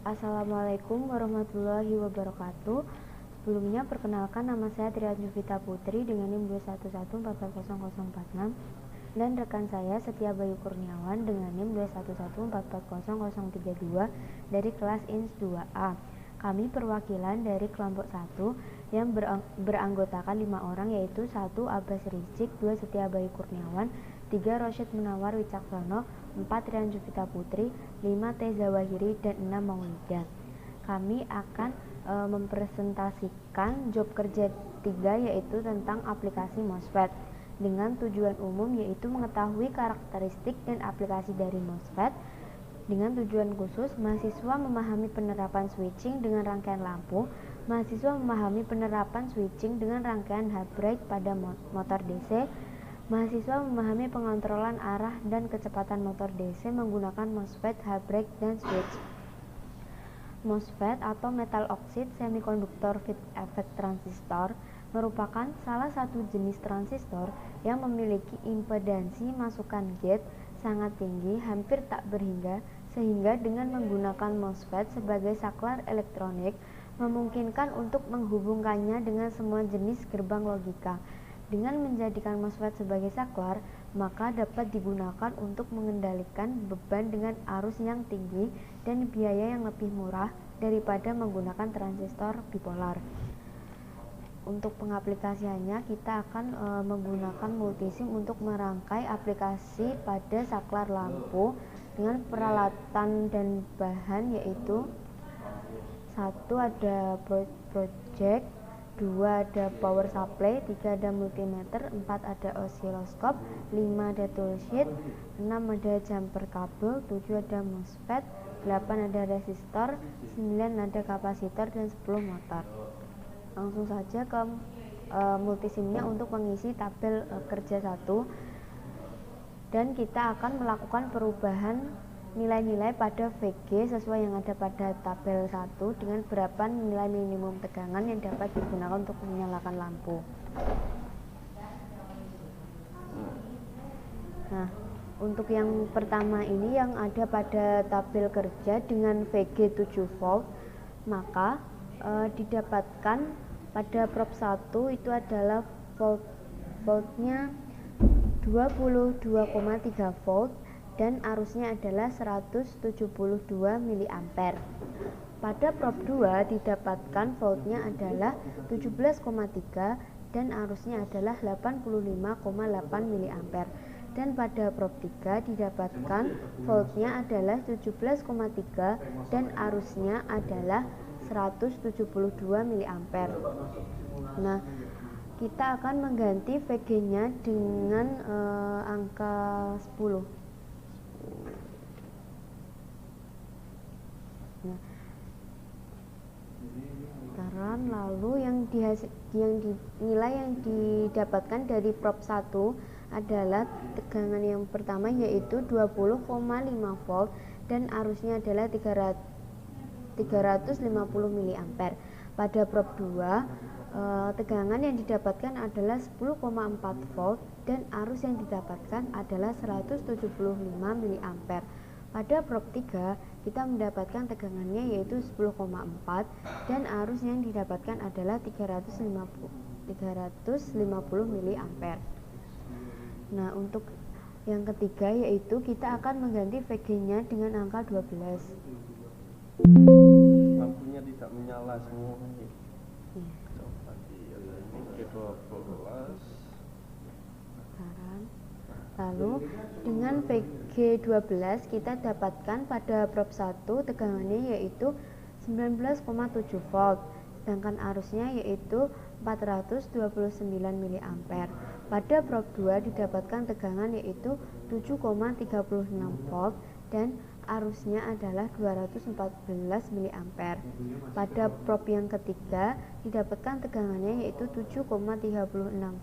Assalamualaikum warahmatullahi wabarakatuh. Sebelumnya perkenalkan, nama saya Trian Juvita Putri dengan NIM 211440046 dan rekan saya Setia Bayu Kurniawan dengan NIM 211440032 dari kelas INS 2A. Kami perwakilan dari kelompok 1 yang beranggotakan 5 orang, yaitu 1. Abbas Rizik, 2. Setia Bayu Kurniawan, 3. Rosyid Munawar Wicaksono, 4. Trian Juvita Putri, 5. T. Zawahiri, dan 6. Maulida. Kami akan mempresentasikan job kerja 3, yaitu tentang aplikasi MOSFET dengan tujuan umum, yaitu mengetahui karakteristik dan aplikasi dari MOSFET. Dengan tujuan khusus, mahasiswa memahami penerapan switching dengan rangkaian lampu, mahasiswa memahami penerapan switching dengan rangkaian handbrake pada motor DC, mahasiswa memahami pengontrolan arah dan kecepatan motor DC menggunakan MOSFET, handbrake, dan switch. MOSFET atau metal oxide semiconductor feed effect transistor merupakan salah satu jenis transistor yang memiliki impedansi masukan gate sangat tinggi, hampir tak berhingga, sehingga dengan menggunakan MOSFET sebagai saklar elektronik memungkinkan untuk menghubungkannya dengan semua jenis gerbang logika. Dengan menjadikan MOSFET sebagai saklar, maka dapat digunakan untuk mengendalikan beban dengan arus yang tinggi dan biaya yang lebih murah daripada menggunakan transistor bipolar. Untuk pengaplikasiannya, kita akan menggunakan multisim untuk merangkai aplikasi pada saklar lampu dengan peralatan dan bahan, yaitu 1. Ada project, 2. ada power supply, 3. ada multimeter, 4. ada osiloskop, 5. ada toolsheet, 6. ada jumper kabel, 7. ada MOSFET, 8. ada resistor, 9. ada kapasitor, dan 10 motor. Langsung saja ke multisimnya untuk mengisi tabel kerja 1, dan kita akan melakukan perubahan nilai-nilai pada VG sesuai yang ada pada tabel 1 dengan berapa nilai minimum tegangan yang dapat digunakan untuk menyalakan lampu. Nah, untuk yang pertama ini yang ada pada tabel kerja dengan VG 7 volt, maka didapatkan pada prop 1 itu adalah voltnya 22,3 volt dan arusnya adalah 172 mA. Pada prop 2 didapatkan voltnya adalah 17,3 dan arusnya adalah 85,8 mA. Dan pada prop 3 didapatkan voltnya adalah 17,3 dan arusnya adalah 172 mA. Nah, kita akan mengganti VG-nya dengan angka 10. Nah, sekarang lalu nilai yang didapatkan dari prop 1 adalah tegangan yang pertama, yaitu 20,5 volt dan arusnya adalah 350 mA. Pada prop 2 tegangan yang didapatkan adalah 10,4 volt dan arus yang didapatkan adalah 175 mA. Pada prop 3 kita mendapatkan tegangannya yaitu 10,4 dan arus yang didapatkan adalah 350 mA. Nah, untuk yang ketiga yaitu kita akan mengganti VG-nya dengan angka 12. Lampunya tidak menyala semua. Coba ini ke 12. Lalu dengan VG12 kita dapatkan pada prop 1 tegangannya yaitu 19,7 volt, sedangkan arusnya yaitu 429 mA. Pada prop 2 didapatkan tegangan yaitu 7,36 volt dan arusnya adalah 214 mA. Pada prop yang ketiga didapatkan tegangannya yaitu 7,36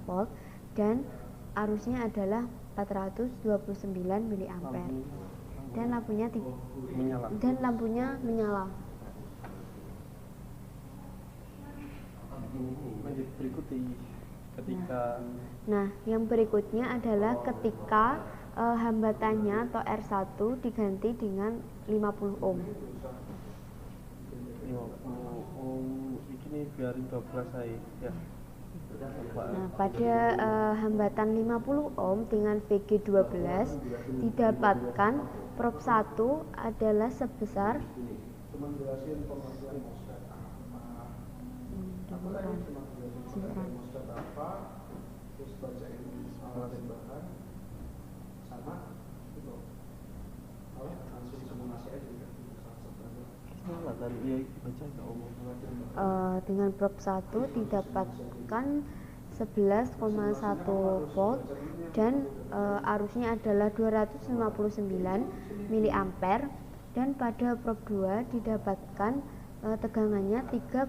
volt dan arusnya adalah 429 mA. Dan lampunya menyala. Nah, yang berikutnya adalah ketika hambatannya atau R1 diganti dengan 50 ohm. 50 ohm ini biarin 12 saya ya. Nah, pada hambatan 50 ohm dengan VG12 didapatkan prob 1 adalah sebesar dengan prob 1 didapatkan 11,1 volt dan arusnya adalah 259 mA, dan pada prob 2 didapatkan tegangannya 3,63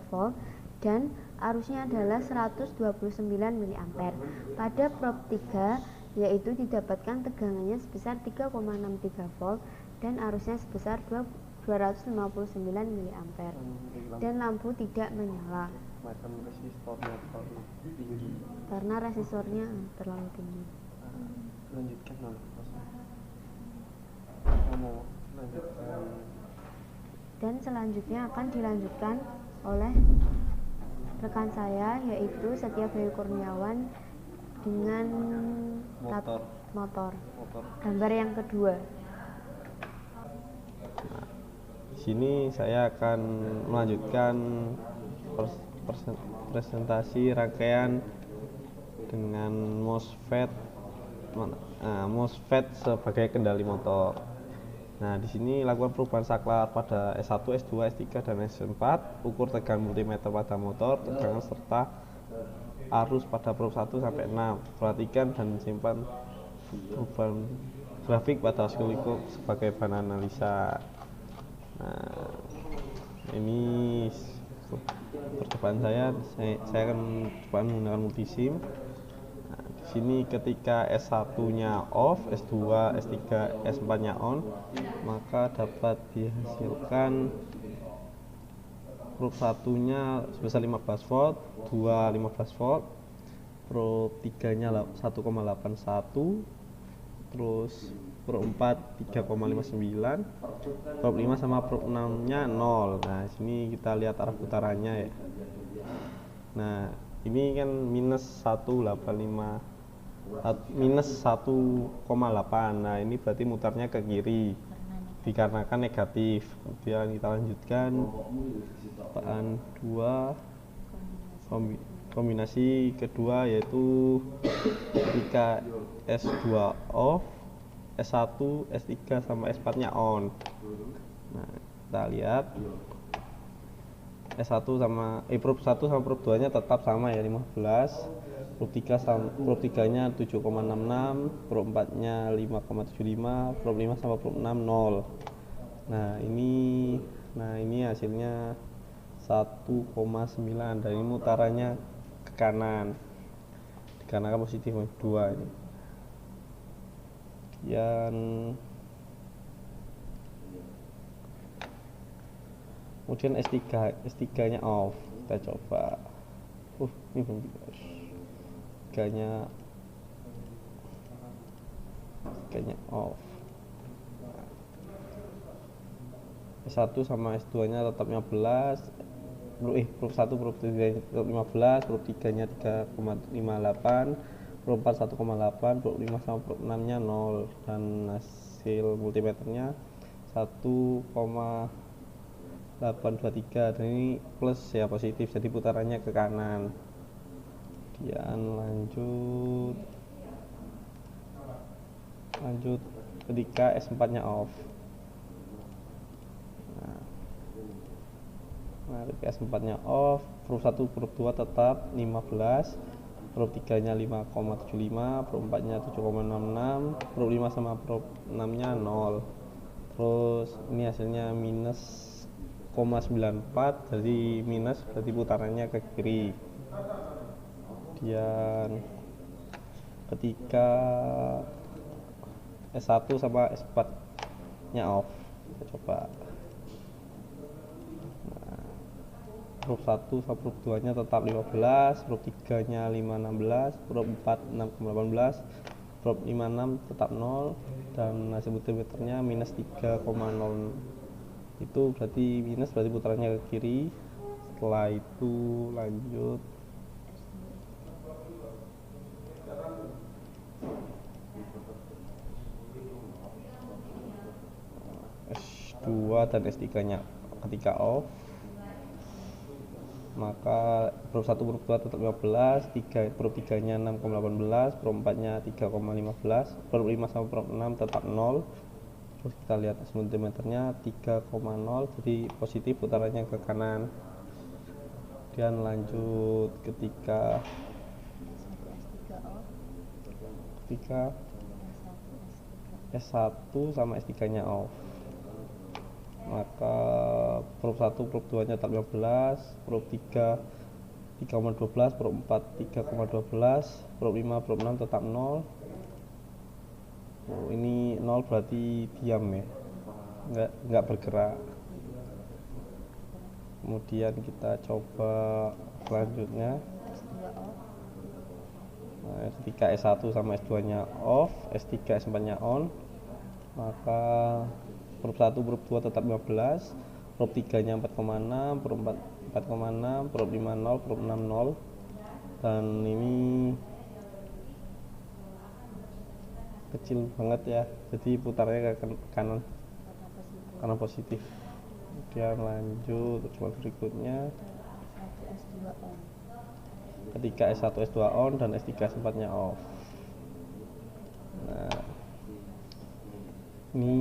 volt dan arusnya adalah 129 mA. Pada prob 3 yaitu didapatkan tegangannya sebesar 3,63 volt dan arusnya sebesar 259 mA dan lampu tidak menyala macam resistornya terlalu tinggi karena resistornya terlalu tinggi. Lanjutkan mau lanjutkan. Dan selanjutnya akan dilanjutkan oleh rekan saya yaitu Setia Bayu Kurniawan dengan motor. Gambar yang kedua. Di sini saya akan melanjutkan presentasi rangkaian dengan MOSFET sebagai kendali motor. Nah, di sini lakukan perubahan saklar pada S1, S2, S3 dan S4, ukur tegangan multimeter pada motor, tegangan serta arus pada prob 1 sampai 6. Perhatikan dan simpan perubahan grafik pada oscilloscope sebagai bahan analisa. Nah, ini percobaan saya akan coba menggunakan multisim. Nah, di sini ketika S1-nya off, S2, S3, S4-nya on, maka dapat dihasilkan prob 1-nya sebesar 15 volt, 2 15 volt, prob 3-nya 1,81, terus prob 4 3,59, prob 5 sama prob 6-nya 0. Nah, sini kita lihat arah putarannya ya. Nah, ini kan minus 1,85 minus 1,8. Nah, ini berarti mutarnya ke kiri dikarenakan negatif. Kemudian kita lanjutkan bahan 2 kombinasi kedua yaitu ketika S2 off, S1, S3 sama S4-nya on. Nah, kita lihat prob 1 sama prob 2-nya tetap sama ya, 15. Prob 3-nya 7,66, prob 4-nya 5,75, prob 5 sama prob 6 0. Nah, ini hasilnya 1,9 dan ini mutarannya ke kanan dikarenakan positif 2 ini. Kemudian S3-nya off. Kita coba. Ini belum S3-nya off. S1 sama S2-nya tetap 15. Prob 1 prob 3 tetap 15, prob 3-nya 3,58, prob 4 1,8, prob 5 sama prob 6-nya 0 dan hasil multimeternya 1,823 dan ini plus ya, positif, jadi putarannya ke kanan. Kemudian lanjut ketika S4-nya off. Nah, ketika S4-nya off, prob 1 prob 2 tetap 15, prob 3-nya 5,75, prob 4-nya 7,66, prob 5 sama prob 6-nya 0. Terus ini hasilnya minus 0,94, jadi minus berarti putarannya ke kiri. Kemudian ketika S1 sama S4-nya off, kita coba. Prob 1 sama prob 2-nya tetap 15, prob 3-nya 5,16, prob 4 6,18, prob 5,6 tetap 0 dan hasil multimeternya minus 3,0 Itu berarti minus, berarti putarannya ke kiri. Setelah itu lanjut S2 dan S3 nya ketika off, maka prob 1 prob 2 tetap 15, prob 3 nya 6,18, prob 4 nya 3,15, prob 5 sama prob 6 tetap 0. Terus kita lihat multimeternya 3,0, jadi positif, putarannya ke kanan. Kemudian lanjut ketika S1 sama S3 nya off, maka prob 1 prob 2 nya tetap 15, prob 3 3,12, prob 4 3,12, prob 5 prob 6 tetap 0. Oh, ini 0 berarti diam ya, nggak bergerak. Kemudian kita coba selanjutnya. Nah, ketika S1 sama S2 nya off, S3 S4 nya on, maka prob 1 prob 2 tetap 15, prob 3 nya 4,6, prob 4 4,6, prob 5 0, prob 6 0. Dan ini kecil banget ya, jadi putarnya ke kanan karena positif. Kemudian lanjut coba berikutnya, ketika S1 S2 on dan S3 S4 nya off. Nah, ini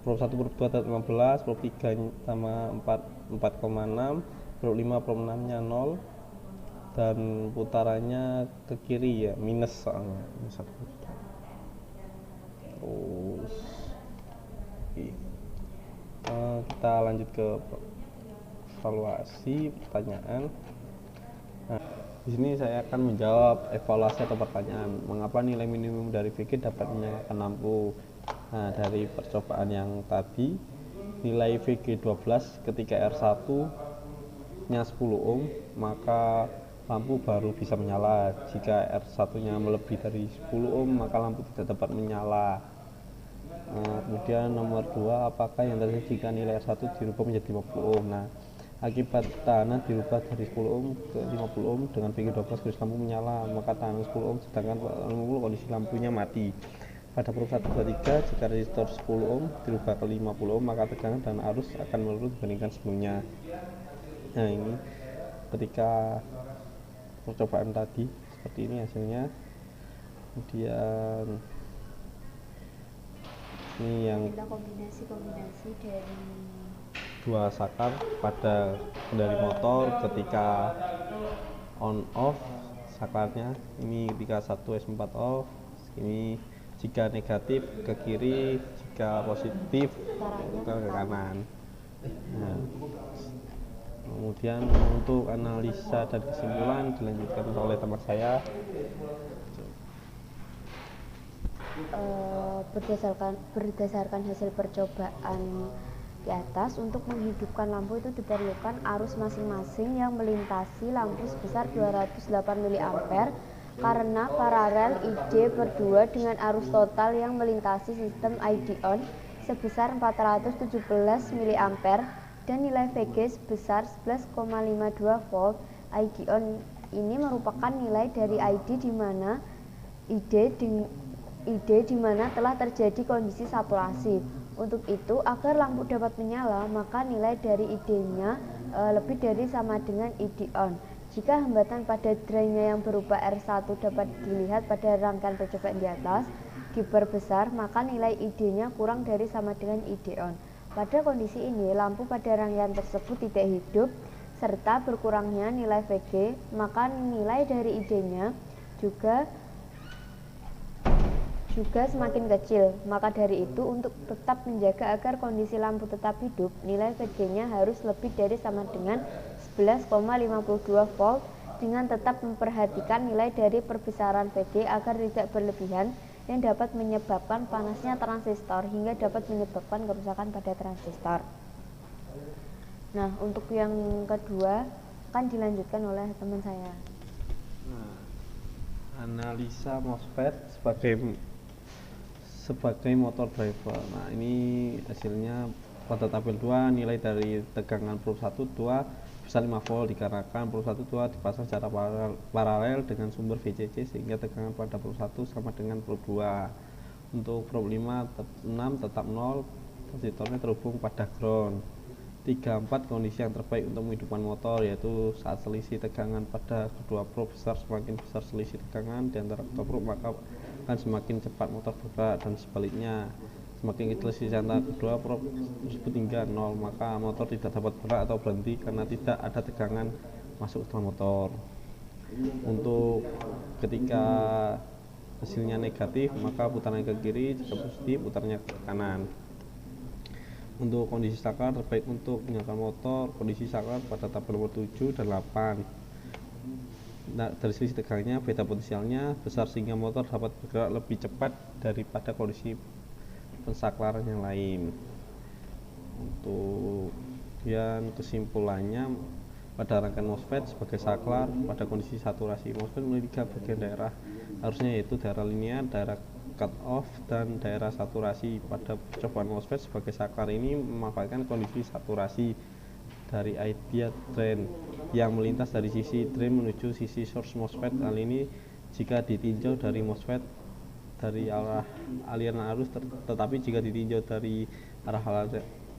prob 1 prob 2 tetap 15, prob 3 sama 4 4,6, prob 5 prob 6 nya 0, dan putarannya ke kiri ya, minus soalnya. Terus kita lanjut ke evaluasi pertanyaan. Nah, di sini saya akan menjawab evaluasi atau pertanyaan, mengapa nilai minimum dari VG dapat menyalakan lampu. Nah, dari percobaan yang tadi, nilai VG 12 ketika R1 nya 10 ohm, maka lampu baru bisa menyala. Jika R1 nya melebihi dari 10 ohm, maka lampu tidak dapat menyala. Kemudian nomor 2, apakah yang terjadi jika nilai R1 dirubah menjadi 50 ohm. Nah, akibat tekanan dirubah dari 10 ohm ke 50 ohm dengan VG 12, garis lampu menyala, maka tekanan 10 ohm sedangkan kondisi lampunya mati. Pada prob 1, 2, 3, jika resistor 10 ohm dirubah ke 50 ohm, maka tegangan dan arus akan menurun dibandingkan sebelumnya. Nah, ini ketika percobaan tadi seperti ini hasilnya. Kemudian ini yang kombinasi dari dua saklar pada kendali motor ketika on off saklarnya. Ini ketika 1 S4 off, ini jika negatif ke kiri, jika positif ke kanan. Nah, kemudian untuk analisa dan kesimpulan dilanjutkan oleh teman saya. Berdasarkan hasil percobaan di atas, untuk menghidupkan lampu itu diperlukan arus masing-masing yang melintasi lampu sebesar 208 mA karena paralel ID berdua dengan arus total yang melintasi sistem ID on sebesar 417 mA dan nilai VG sebesar 11,52 volt. ID on ini merupakan nilai dari ID di mana di mana telah terjadi kondisi saturasi. Untuk itu, agar lampu dapat menyala, maka nilai dari ID-nya lebih dari sama dengan ID on. Jika hambatan pada drainnya yang berupa R1 dapat dilihat pada rangkaian percobaan di atas diperbesar, maka nilai ID-nya kurang dari sama dengan ID on. Pada kondisi ini, lampu pada rangkaian tersebut tidak hidup serta berkurangnya nilai VG, maka nilai dari ID-nya juga semakin kecil. Maka dari itu, untuk tetap menjaga agar kondisi lampu tetap hidup, nilai VG-nya harus lebih dari sama dengan 11,52 volt dengan tetap memperhatikan nilai dari perbesaran VG agar tidak berlebihan yang dapat menyebabkan panasnya transistor hingga dapat menyebabkan kerusakan pada transistor. Nah, untuk yang kedua akan dilanjutkan oleh teman saya. Nah, analisa MOSFET sebagai motor driver. Nah, ini hasilnya Pada tabel 2, nilai dari tegangan probe 1 2 besar 5 volt dikarenakan probe 1 2 dipasang secara paralel dengan sumber VCC sehingga tegangan pada probe 1 sama dengan probe 2. Untuk probe 6 tetap 0, transistornya terhubung pada ground. 3, 4 kondisi yang terbaik untuk menghidupkan motor, yaitu saat selisih tegangan pada kedua probe besar, semakin besar selisih tegangan di antara kedua probe maka akan semakin cepat motor bergerak, dan sebaliknya semakin kecil selisih antara kedua probe tersebut hingga 0 maka motor tidak dapat bergerak atau berhenti karena tidak ada tegangan masuk ke dalam motor. Untuk ketika hasilnya negatif maka putarannya ke kiri, jika positif putarannya ke kanan. Untuk kondisi saklar terbaik untuk menyalakan motor, kondisi saklar pada tabel nomor 7 dan 8. Nah, dari selisih tegangannya beta potensialnya besar sehingga motor dapat bergerak lebih cepat daripada kondisi pensaklaran yang lain. Untuk kesimpulannya, pada rangkaian MOSFET sebagai saklar pada kondisi saturasi MOSFET memiliki 3 bagian daerah, harusnya yaitu daerah linear, daerah cut off, dan daerah saturasi. Pada percobaan MOSFET sebagai saklar ini memanfaatkan kondisi saturasi dari ideal drain yang melintas dari sisi drain menuju sisi source MOSFET. Hal ini jika ditinjau dari MOSFET dari arah aliran arus, tetapi jika ditinjau dari arah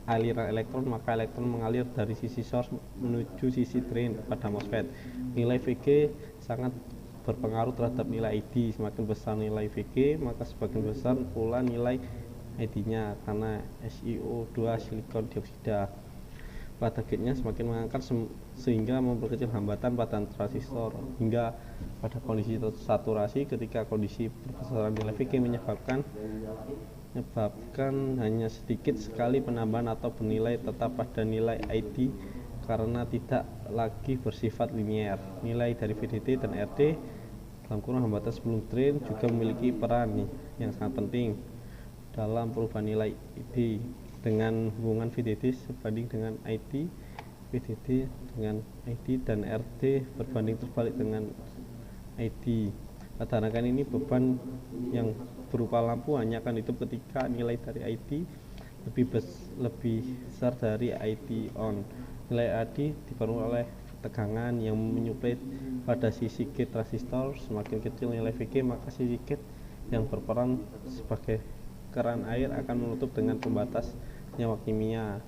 aliran elektron maka elektron mengalir dari sisi source menuju sisi drain pada MOSFET. Nilai VG sangat berpengaruh terhadap nilai ID. Semakin besar nilai VG maka semakin besar pula nilai ID-nya karena SiO2 silikon dioksida. Pada gate-nya semakin mengangkat sehingga memperkecil hambatan pada transistor, hingga pada kondisi saturasi ketika kondisi perbesaran nilai VG menyebabkan hanya sedikit sekali penambahan atau bernilai tetap pada nilai ID karena tidak lagi bersifat linear. Nilai dari VDD dan RD dalam kurung hambatan sebelum drain juga memiliki peran yang sangat penting dalam perubahan nilai ID dengan hubungan VDD sebanding dengan ID, VDD dengan ID, dan RD berbanding terbalik dengan ID. Pada rangkaian ini beban yang berupa lampu hanya akan hidup ketika nilai dari ID lebih besar dari ID on. Nilai ID dipengaruhi oleh tegangan yang menyuplai pada sisi gate transistor. Semakin kecil nilai VG maka sisi gate yang berperan sebagai keran air akan menutup dengan pembatas nyawa kimia.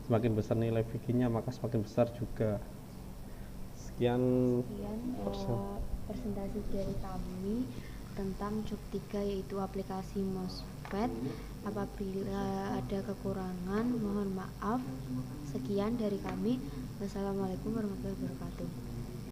Semakin besar nilai VG-nya maka semakin besar juga. Sekian presentasi dari kami tentang job 3 yaitu aplikasi MOSFET. Apabila ada kekurangan mohon maaf. Sekian dari kami. Wassalamualaikum warahmatullahi wabarakatuh.